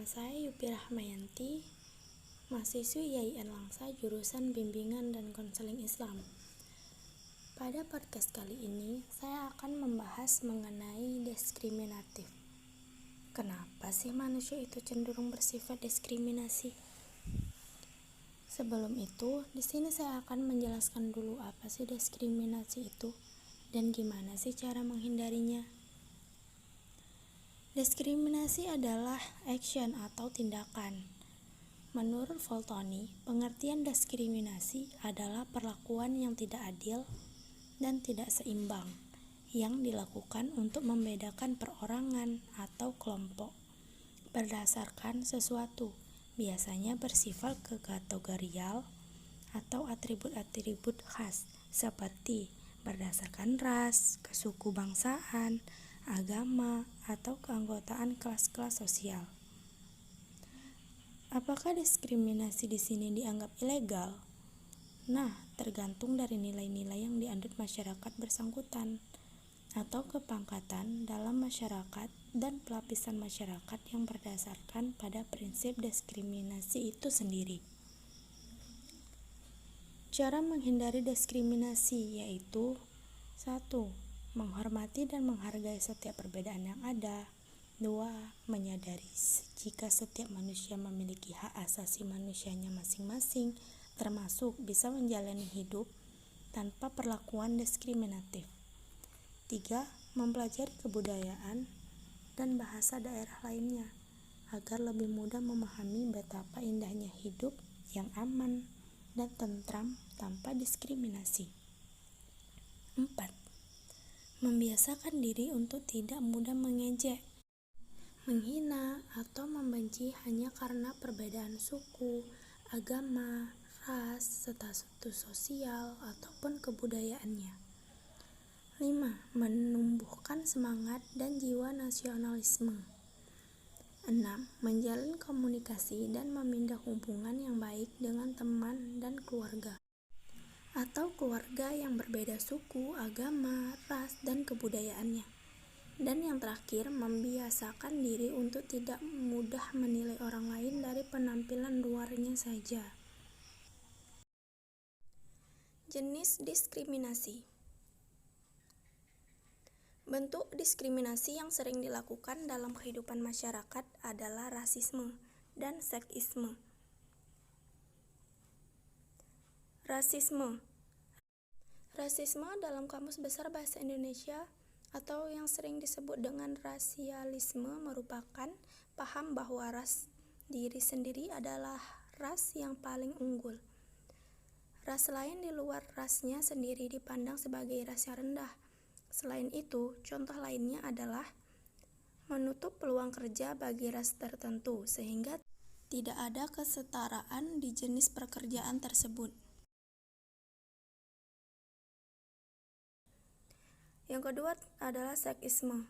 saya Yupi Rahmayanti, mahasiswi YAIN Langsa jurusan Bimbingan dan Konseling Islam. Pada podcast kali ini, saya akan membahas mengenai diskriminatif. Kenapa sih manusia itu cenderung bersifat diskriminasi? Sebelum itu, di sini saya akan menjelaskan dulu apa sih diskriminasi itu dan gimana sih cara menghindarinya. Diskriminasi adalah action atau tindakan. Menurut Voltoni, pengertian diskriminasi adalah perlakuan yang tidak adil dan tidak seimbang yang dilakukan untuk membedakan perorangan atau kelompok berdasarkan sesuatu, biasanya bersifat kategorial atau atribut-atribut khas seperti berdasarkan ras, kesuku bangsaan, agama, atau keanggotaan kelas-kelas sosial. Apakah diskriminasi di sini dianggap ilegal? Nah, tergantung dari nilai-nilai yang dianut masyarakat bersangkutan atau kepangkatan dalam masyarakat dan pelapisan masyarakat yang berdasarkan pada prinsip diskriminasi itu sendiri. Cara menghindari diskriminasi yaitu 1. Menghormati dan menghargai setiap perbedaan yang ada. 2. Menyadari jika setiap manusia memiliki hak asasi manusianya masing-masing, termasuk bisa menjalani hidup tanpa perlakuan diskriminatif. 3. Mempelajari kebudayaan dan bahasa daerah lainnya agar lebih mudah memahami betapa indahnya hidup yang aman dan tentram tanpa diskriminasi. 4. Membiasakan diri untuk tidak mudah mengejek, menghina, atau membenci hanya karena perbedaan suku, agama, ras, status sosial, ataupun kebudayaannya. 5. Menumbuhkan semangat dan jiwa nasionalisme. 6. Menjalin komunikasi dan memindah hubungan yang baik dengan teman dan keluarga atau keluarga yang berbeda suku, agama, ras, dan kebudayaannya. Dan yang terakhir, membiasakan diri untuk tidak mudah menilai orang lain dari penampilan luarnya saja. Jenis diskriminasi. Bentuk diskriminasi yang sering dilakukan dalam kehidupan masyarakat adalah rasisme dan seksisme. Rasisme dalam Kamus Besar Bahasa Indonesia atau yang sering disebut dengan rasialisme merupakan paham bahwa ras diri sendiri adalah ras yang paling unggul. Ras lain di luar rasnya sendiri dipandang sebagai ras yang rendah. Selain itu, contoh lainnya adalah menutup peluang kerja bagi ras tertentu sehingga tidak ada kesetaraan di jenis pekerjaan tersebut. Yang kedua adalah seksisme.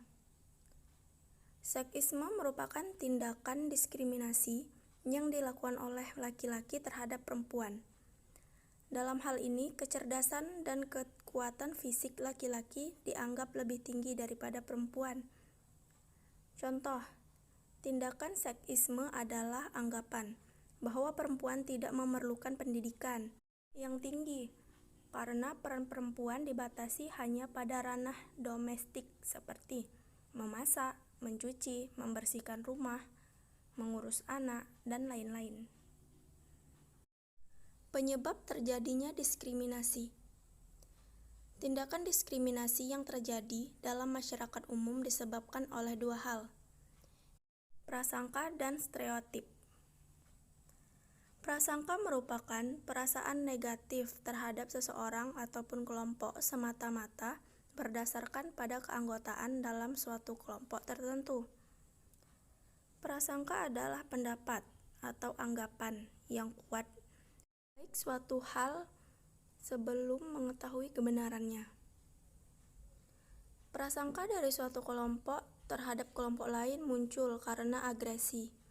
Seksisme merupakan tindakan diskriminasi yang dilakukan oleh laki-laki terhadap perempuan. Dalam hal ini, kecerdasan dan kekuatan fisik laki-laki dianggap lebih tinggi daripada perempuan. Contoh, tindakan seksisme adalah anggapan bahwa perempuan tidak memerlukan pendidikan yang tinggi karena peran perempuan dibatasi hanya pada ranah domestik seperti memasak, mencuci, membersihkan rumah, mengurus anak, dan lain-lain. Penyebab terjadinya diskriminasi. Tindakan diskriminasi yang terjadi dalam masyarakat umum disebabkan oleh dua hal, prasangka dan stereotip. Prasangka merupakan perasaan negatif terhadap seseorang ataupun kelompok semata-mata berdasarkan pada keanggotaan dalam suatu kelompok tertentu. Prasangka adalah pendapat atau anggapan yang kuat baik suatu hal sebelum mengetahui kebenarannya. Prasangka dari suatu kelompok terhadap kelompok lain muncul karena agresi.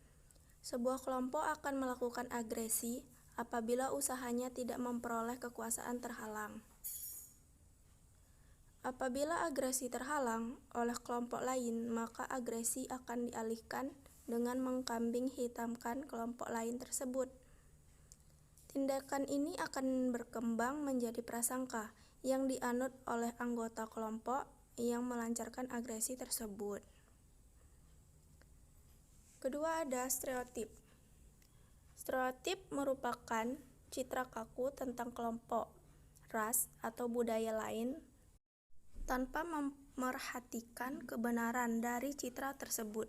Sebuah kelompok akan melakukan agresi apabila usahanya tidak memperoleh kekuasaan terhalang. Apabila agresi terhalang oleh kelompok lain, maka agresi akan dialihkan dengan mengkambing hitamkan kelompok lain tersebut. Tindakan ini akan berkembang menjadi prasangka yang dianut oleh anggota kelompok yang melancarkan agresi tersebut. Kedua ada stereotip. Stereotip merupakan citra kaku tentang kelompok, ras, atau budaya lain tanpa memerhatikan kebenaran dari citra tersebut.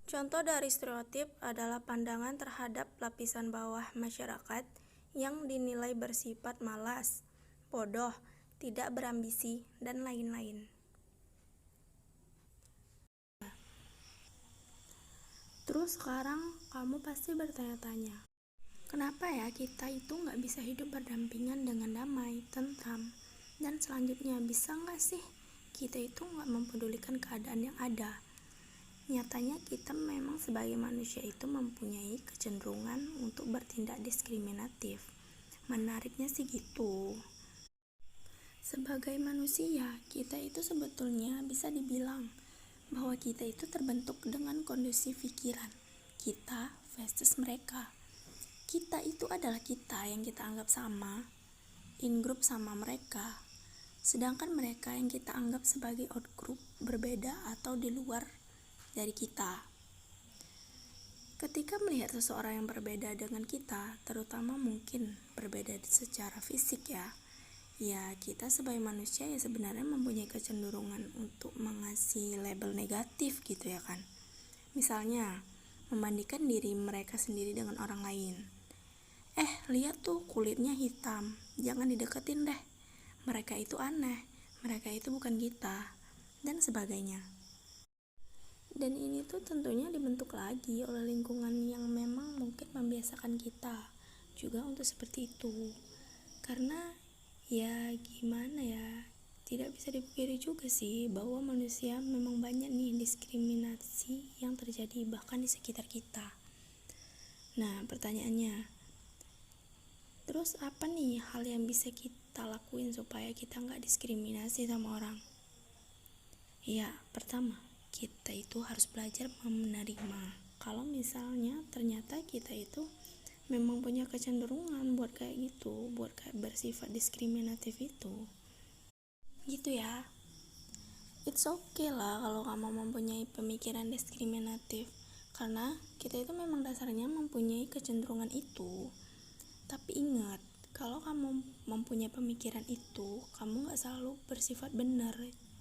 Contoh dari stereotip adalah pandangan terhadap lapisan bawah masyarakat yang dinilai bersifat malas, bodoh, tidak berambisi, dan lain-lain. Terus sekarang kamu pasti bertanya-tanya, kenapa ya kita itu nggak bisa hidup berdampingan dengan damai, tentram, dan selanjutnya bisa nggak sih kita itu nggak mempedulikan keadaan yang ada? Nyatanya kita memang sebagai manusia itu mempunyai kecenderungan untuk bertindak diskriminatif. Menariknya sih gitu. Sebagai manusia, kita itu sebetulnya bisa dibilang bahwa kita itu terbentuk dengan kondisi pikiran kita versus mereka. Kita itu adalah kita yang kita anggap sama, in group sama mereka. Sedangkan mereka yang kita anggap sebagai out group, berbeda atau di luar dari kita. Ketika melihat seseorang yang berbeda dengan kita, terutama mungkin berbeda secara fisik ya kita sebagai manusia ya sebenarnya mempunyai kecenderungan untuk mengasih label negatif gitu ya kan. Misalnya, membandingkan diri mereka sendiri dengan orang lain. Lihat tuh kulitnya hitam, jangan dideketin deh. Mereka itu aneh, mereka itu bukan kita, dan sebagainya. Dan ini tuh tentunya dibentuk lagi oleh lingkungan yang memang mungkin membiasakan kita juga untuk seperti itu. Karena ya gimana ya, tidak bisa dipungkiri juga sih bahwa manusia memang banyak nih diskriminasi yang terjadi bahkan di sekitar kita. Nah pertanyaannya, terus apa nih hal yang bisa kita lakuin supaya kita nggak diskriminasi sama orang? Ya pertama, kita itu harus belajar menerima kalau misalnya ternyata kita itu memang punya kecenderungan buat kayak gitu, buat kayak bersifat diskriminatif itu gitu ya. It's okay lah kalau kamu mempunyai pemikiran diskriminatif, karena kita itu memang dasarnya mempunyai kecenderungan itu. Tapi ingat, kalau kamu mempunyai pemikiran itu, kamu gak selalu bersifat benar.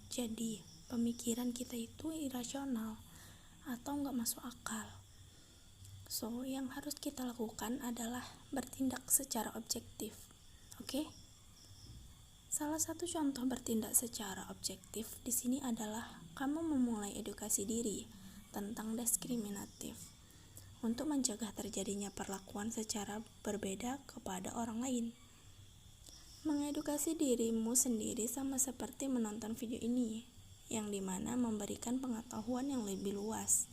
Jadi pemikiran kita itu irasional atau nggak masuk akal. So, yang harus kita lakukan adalah bertindak secara objektif. Oke? Salah satu contoh bertindak secara objektif di sini adalah kamu memulai edukasi diri tentang diskriminatif untuk mencegah terjadinya perlakuan secara berbeda kepada orang lain. Mengedukasi dirimu sendiri sama seperti menonton video ini, yang dimana memberikan pengetahuan yang lebih luas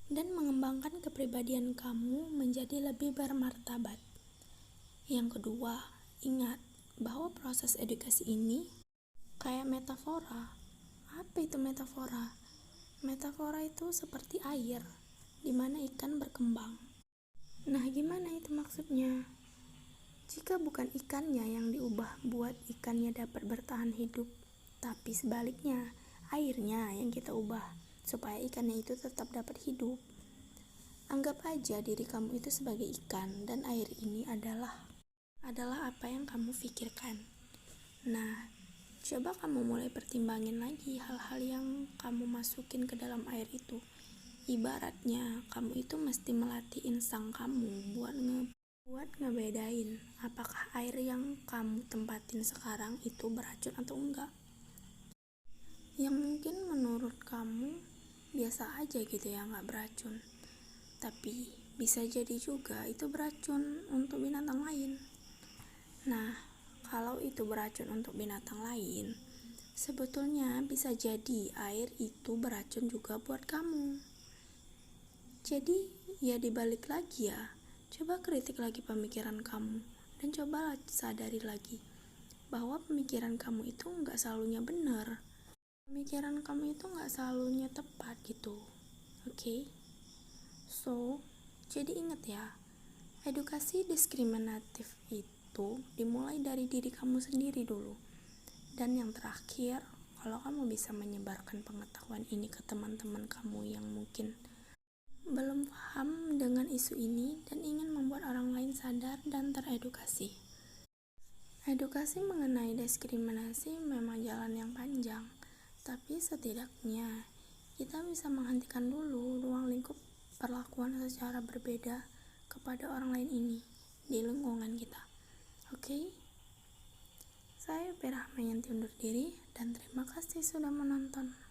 dan mengembangkan kepribadian kamu menjadi lebih bermartabat. Yang kedua, ingat bahwa proses edukasi ini kayak metafora. Apa itu metafora? Metafora itu seperti air, di mana ikan berkembang. Nah, gimana itu maksudnya? Jika bukan ikannya yang diubah buat ikannya dapat bertahan hidup, tapi sebaliknya, airnya yang kita ubah supaya ikannya itu tetap dapat hidup. Anggap aja diri kamu itu sebagai ikan dan air ini adalah apa yang kamu pikirkan. Nah, coba kamu mulai pertimbangin lagi hal-hal yang kamu masukin ke dalam air itu. Ibaratnya, kamu itu mesti melatih insang kamu buat ngebedain apakah air yang kamu tempatin sekarang itu beracun atau enggak. Yang mungkin menurut kamu biasa aja gitu ya, nggak beracun, tapi bisa jadi juga itu beracun untuk binatang lain. Nah, kalau itu beracun untuk binatang lain, sebetulnya bisa jadi air itu beracun juga buat kamu. Jadi ya dibalik lagi ya, coba kritik lagi pemikiran kamu dan coba sadari lagi bahwa pemikiran kamu itu nggak selalunya benar. Pemikiran kamu itu nggak selalunya tepat gitu. Oke? So, jadi ingat ya, edukasi diskriminatif itu dimulai dari diri kamu sendiri dulu. Dan yang terakhir, kalau kamu bisa menyebarkan pengetahuan ini ke teman-teman kamu yang mungkin belum paham dengan isu ini dan ingin membuat orang lain sadar dan teredukasi. Edukasi mengenai diskriminasi memang jalan yang panjang, tapi setidaknya kita bisa menghentikan dulu ruang lingkup perlakuan secara berbeda kepada orang lain ini di lingkungan kita. Oke? Saya Berahmayanti undur diri dan terima kasih sudah menonton.